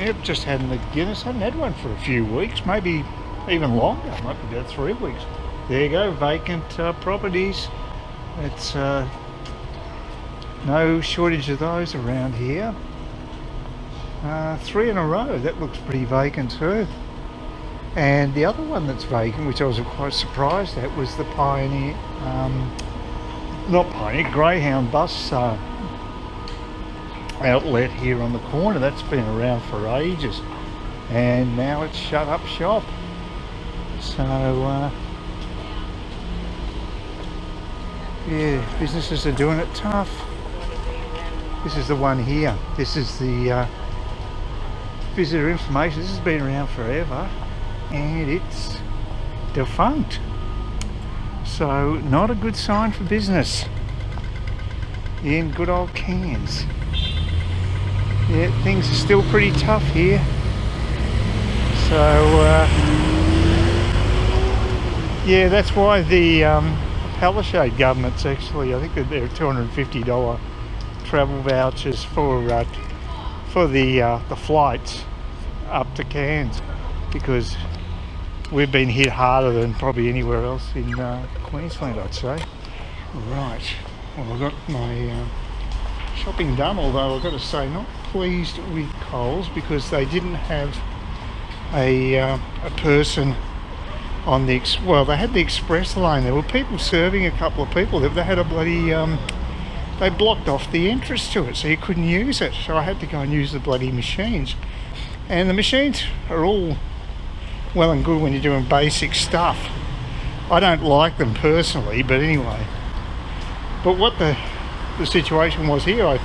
Yep, just had the Guinness. Haven't had one for a few weeks, maybe even longer. Might be about 3 weeks. There you go, vacant properties. It's no shortage of those around here. 3 in a row. That looks pretty vacant too. And the other one that's vacant, which I was quite surprised at, was the Pioneer, Greyhound bus outlet here on the corner. That's been around for ages, and now it's shut up shop. So yeah, businesses are doing it tough. This is the one here. This is the visitor information. This has been around forever, and it's defunct. So not a good sign for business in good old Cairns. Yeah, things are still pretty tough here. So yeah, that's why the Palisade government's actually, I think that they're $250 travel vouchers for the flights up to Cairns, because we've been hit harder than probably anywhere else in Queensland, I'd say. Right, well, I've got my shopping done, although I've got to say, not pleased with Coles because they didn't have a person on the they had the express lane. There were people serving a couple of people. They had a bloody they blocked off the entrance to it, so you couldn't use it. So I had to go and use the bloody machines. And the machines are all well and good when you're doing basic stuff. I don't like them personally, but anyway. But what the situation was here,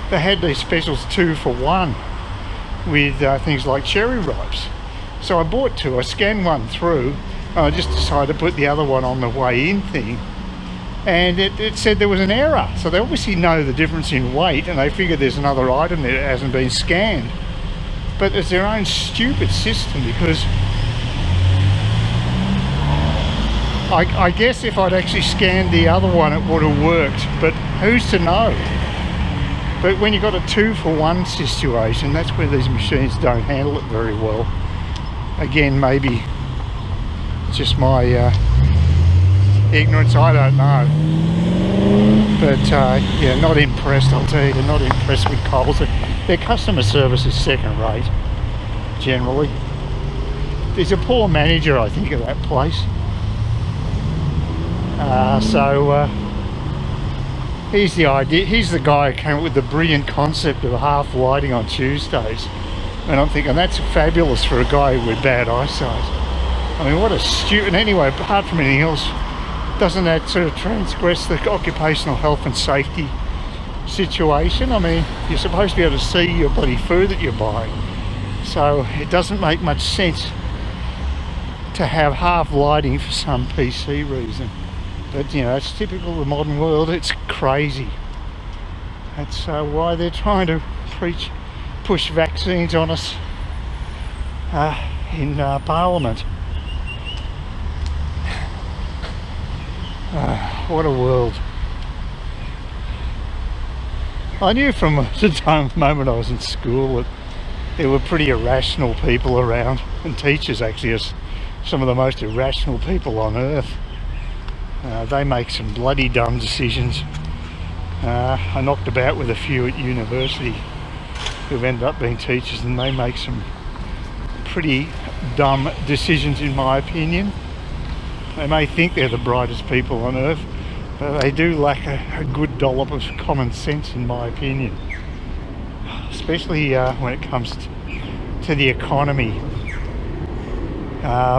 they had these specials 2 for 1 with things like cherry ripes. So I bought 2, I scanned one through, and I just decided to put the other one on the way in thing. And it said there was an error. So they obviously know the difference in weight, and they figure there's another item there that hasn't been scanned. But it's their own stupid system, because I guess if I'd actually scanned the other one it would have worked, but who's to know? But when you've got a 2 for 1 situation, that's where these machines don't handle it very well. Again, maybe it's just my ignorance, I don't know. But yeah, not impressed, I'll tell you. They're not impressed with Coles. Their customer service is second rate, generally. There's a poor manager, I think, of that place. Here's the idea. He's the guy who came up with the brilliant concept of half lighting on Tuesdays, and I'm thinking that's fabulous for a guy with bad eyesight. I mean, what a stupid. Anyway, apart from anything else, doesn't that sort of transgress the occupational health and safety situation? I mean, you're supposed to be able to see your bloody food that you're buying, so it doesn't make much sense to have half lighting for some PC reason. But you know, it's typical of the modern world. It's crazy. That's why they're trying to push vaccines on us in Parliament. What a world. I knew from the moment I was in school that there were pretty irrational people around, and teachers actually are some of the most irrational people on earth. They make some bloody dumb decisions. I knocked about with a few at university who've ended up being teachers, and they make some pretty dumb decisions, in my opinion. They may think they're the brightest people on earth, but they do lack a good dollop of common sense, in my opinion. Especially when it comes to the economy.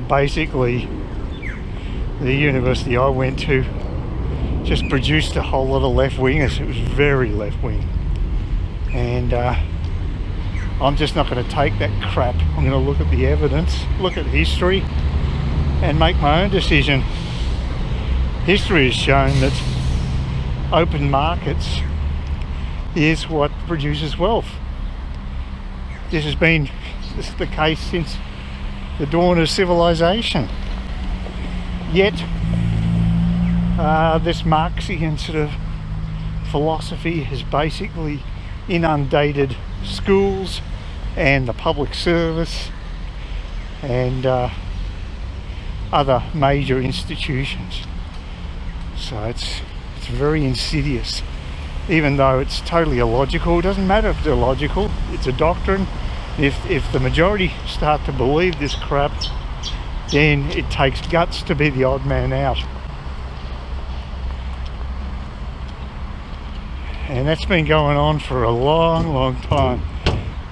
Basically, the university I went to just produced a whole lot of left-wingers. It was very left-wing, and I'm just not going to take that crap. I'm going to look at the evidence, look at history, and make my own decision. History has shown that open markets is what produces wealth. This is the case since the dawn of civilization. Yet this Marxian sort of philosophy has basically inundated schools and the public service and other major institutions. So it's very insidious, even though it's totally illogical. It doesn't matter if it's illogical, it's a doctrine. If the majority start to believe this crap, then it takes guts to be the odd man out. And that's been going on for a long time.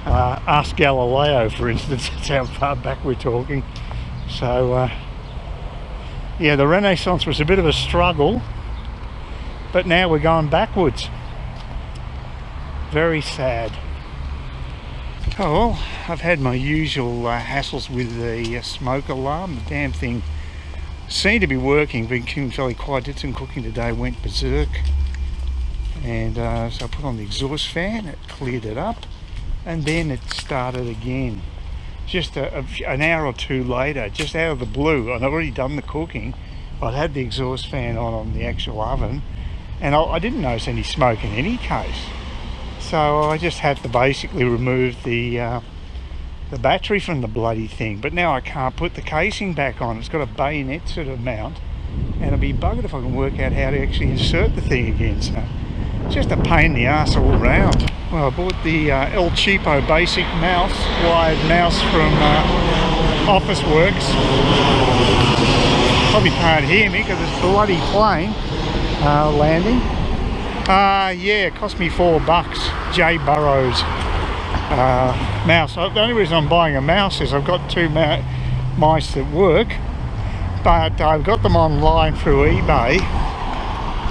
Ask Galileo, for instance. That's how far back we're talking. So yeah, the Renaissance was a bit of a struggle, but now we're going backwards. Very sad. Oh well, I've had my usual hassles with the smoke alarm. The damn thing seemed to be working, been keeping fairly quiet. Did some cooking today, went berserk. And so I put on the exhaust fan, it cleared it up, and then it started again. Just an hour or two later, just out of the blue. I'd already done the cooking. I'd had the exhaust fan on the actual oven, and I didn't notice any smoke in any case. So I just had to basically remove the battery from the bloody thing. But now I can't put the casing back on. It's got a bayonet sort of mount, and it'll be buggered if I can work out how to actually insert the thing again. So just a pain in the ass all round. Well, I bought the El Cheapo basic mouse, wired mouse from Officeworks. Probably can't hear me because it's bloody plane landing. Yeah, it cost me $4. J Burroughs mouse. The only reason I'm buying a mouse is I've got two mice that work, but I've got them online through eBay.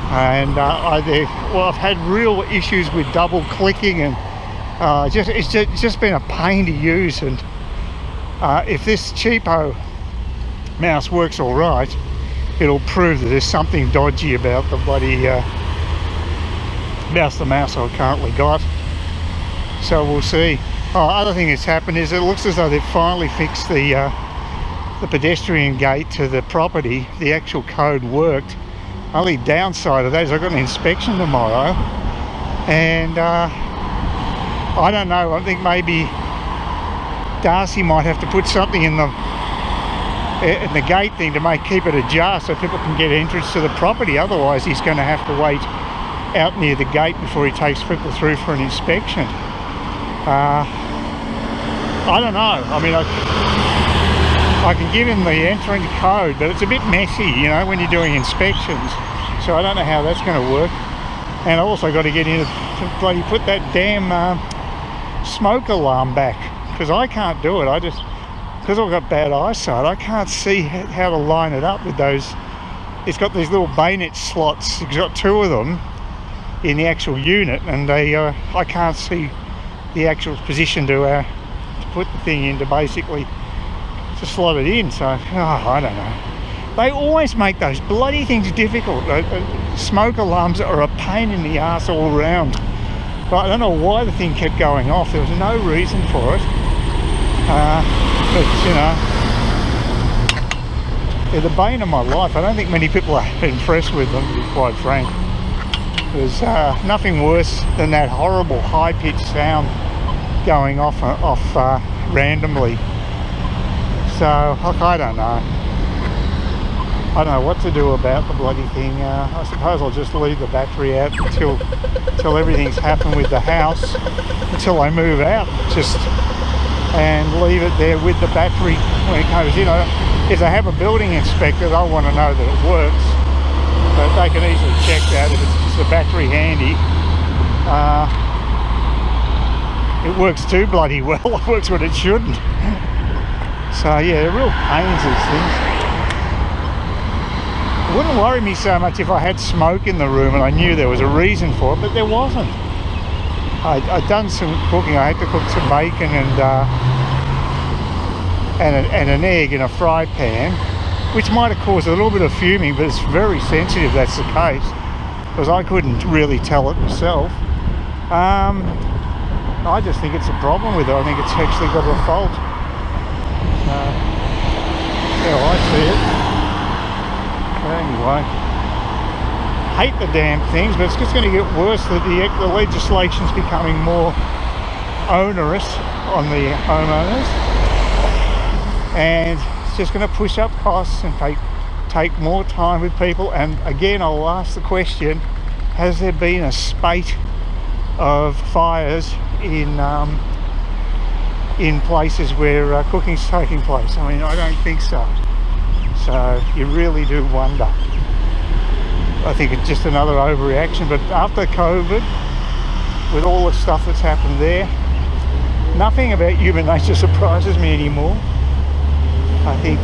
And I've had real issues with double clicking, and it's just been a pain to use. And if this cheapo mouse works all right, it'll prove that there's something dodgy about the bloody mouse I've currently got. So we'll see. Other thing that's happened is it looks as though they've finally fixed the pedestrian gate to the property. The actual code worked. Only downside of that is I've got an inspection tomorrow, and I don't know, I think maybe Darcy might have to put something in the gate thing to keep it ajar so people can get entrance to the property. Otherwise he's going to have to wait out near the gate before he takes people through for an inspection. I don't know, I mean I can give him the entering code, but it's a bit messy, you know, when you're doing inspections. So I don't know how that's going to work. And I also got to get in to bloody put that damn smoke alarm back, because I can't do it. Because I've got bad eyesight, I can't see how to line it up with those. It's got these little bayonet slots. It's got two of them in the actual unit, and I can't see the actual position to put the thing in, to basically to slot it in. So I don't know, they always make those bloody things difficult. Smoke alarms are a pain in the ass all round, but I don't know why the thing kept going off. There was no reason for it, but you know, they're the bane of my life. I don't think many people are impressed with them, to be quite frank. There's nothing worse than that horrible high-pitched sound going off randomly. So, look, I don't know. I don't know what to do about the bloody thing. I suppose I'll just leave the battery out until everything's happened with the house, until I move out, and leave it there with the battery when it goes in. If they have a building inspector, they'll want to know that it works, but they can easily check that if it's just the battery handy. It works too bloody well. It works when it shouldn't. So yeah, they're real pains, these things. It wouldn't worry me so much if I had smoke in the room and I knew there was a reason for it, but there wasn't. I'd done some cooking. I had to cook some bacon and an egg in a fry pan, which might have caused a little bit of fuming, but it's very sensitive, that's the case, because I couldn't really tell it myself. I just think it's a problem with it. I think it's actually got a fault. Yeah, I see it. But anyway, hate the damn things, but it's just going to get worse. The legislation's becoming more onerous on the homeowners, and it's just going to push up costs and take more time with people. And again, I'll ask the question, has there been a spate of fires in places where cooking's taking place? I mean, I don't think so. So you really do wonder. I think it's just another overreaction, but after COVID, with all the stuff that's happened there, nothing about human nature surprises me anymore. I think,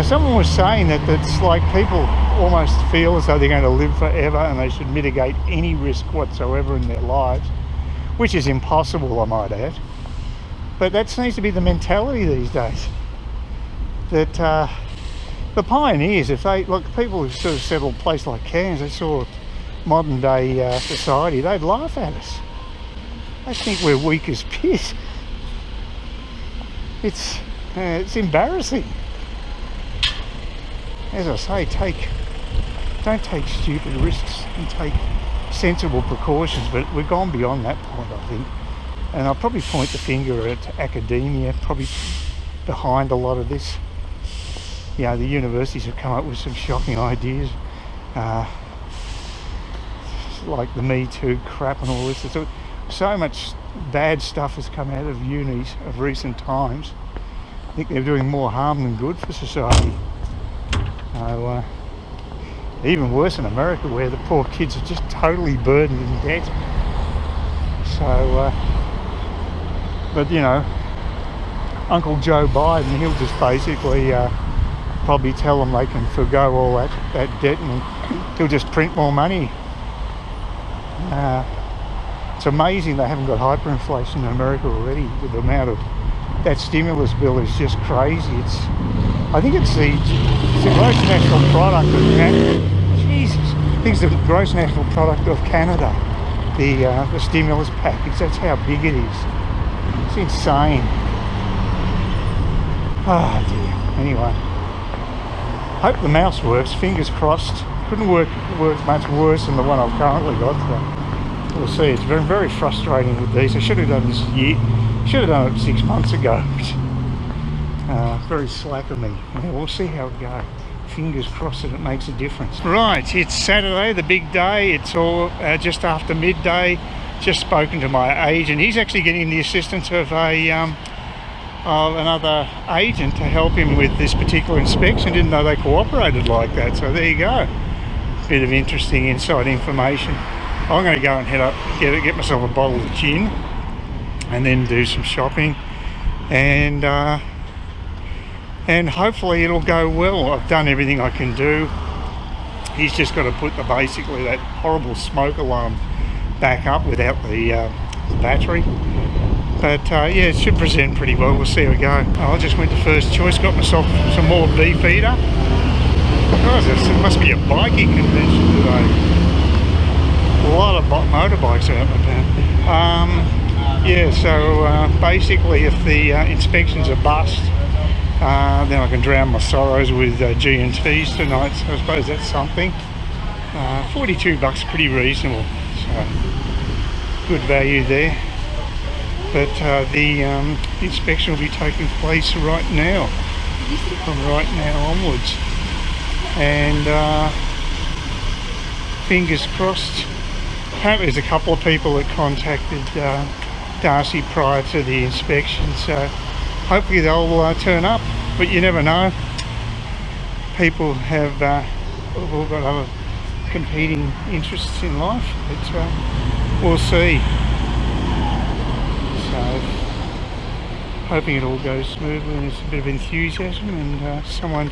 someone was saying that it's like people almost feel as though they're going to live forever and they should mitigate any risk whatsoever in their lives, which is impossible, I might add. But that seems to be the mentality these days. That the pioneers, if they look, people who sort of settled a place like Cairns, they saw modern day society, they'd laugh at us. They think we're weak as piss. It's embarrassing. As I say, don't take stupid risks and take sensible precautions, but we've gone beyond that point, I think. And I'll probably point the finger at academia, probably behind a lot of this. The universities have come up with some shocking ideas, like the Me Too crap and all this. So much bad stuff has come out of unis of recent times. I think they're doing more harm than good for society. Even worse in America, where the poor kids are just totally burdened in debt. So, but Uncle Joe Biden, he'll just basically probably tell them they can forgo all that debt, and he'll just print more money. It's amazing they haven't got hyperinflation in America already. With the amount of that stimulus bill is just crazy. I think it's the gross national product of Canada. Jesus, I think it's the gross national product of Canada. The stimulus package. That's how big it is. It's insane. Oh dear. Anyway, hope the mouse works. Fingers crossed. Couldn't work much worse than the one I've currently got. So we'll see. It's very, very frustrating with these. I should have done this year. Should have done it 6 months ago. Very slack of me. Yeah, we'll see how it goes. Fingers crossed that it makes a difference. Right, it's Saturday, the big day. It's all just after midday. Just spoken to my agent. He's actually getting the assistance of another agent to help him with this particular inspection. Didn't know they cooperated like that. So there you go. Bit of interesting inside information. I'm going to go and head up, get myself a bottle of gin, and then do some shopping, and hopefully it'll go well. I've done everything I can do. He's just got to put basically that horrible smoke alarm back up without the battery. But yeah, it should present pretty well. We'll see how we go. I just went to First Choice, got myself some more beef eater. God, it must be a biking convention today. A lot of motorbikes out and about. Yeah, so basically if the inspections are bust, then I can drown my sorrows with G&Ts tonight, so I suppose that's something. $42 pretty reasonable, so good value there. But the inspection will be taking place right now, from right now onwards, and fingers crossed. Apparently there's a couple of people that contacted Darcy prior to the inspection, so hopefully they'll turn up, but you never know. People have all got other competing interests in life, but we'll see. So hoping it all goes smoothly and there's a bit of enthusiasm, and someone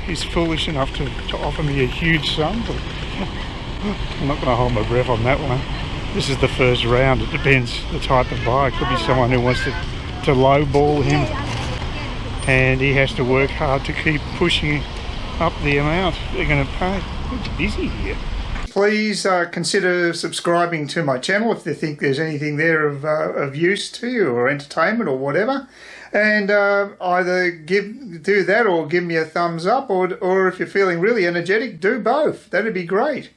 is foolish enough to offer me a huge sum, but I'm not going to hold my breath on that one. This is the first round. It depends the type of buyer. It could be someone who wants to lowball him, and he has to work hard to keep pushing up the amount they're going to pay. It's busy here. Please consider subscribing to my channel if you think there's anything there of use to you, or entertainment or whatever. And either do that or give me a thumbs up, or if you're feeling really energetic, do both. That'd be great.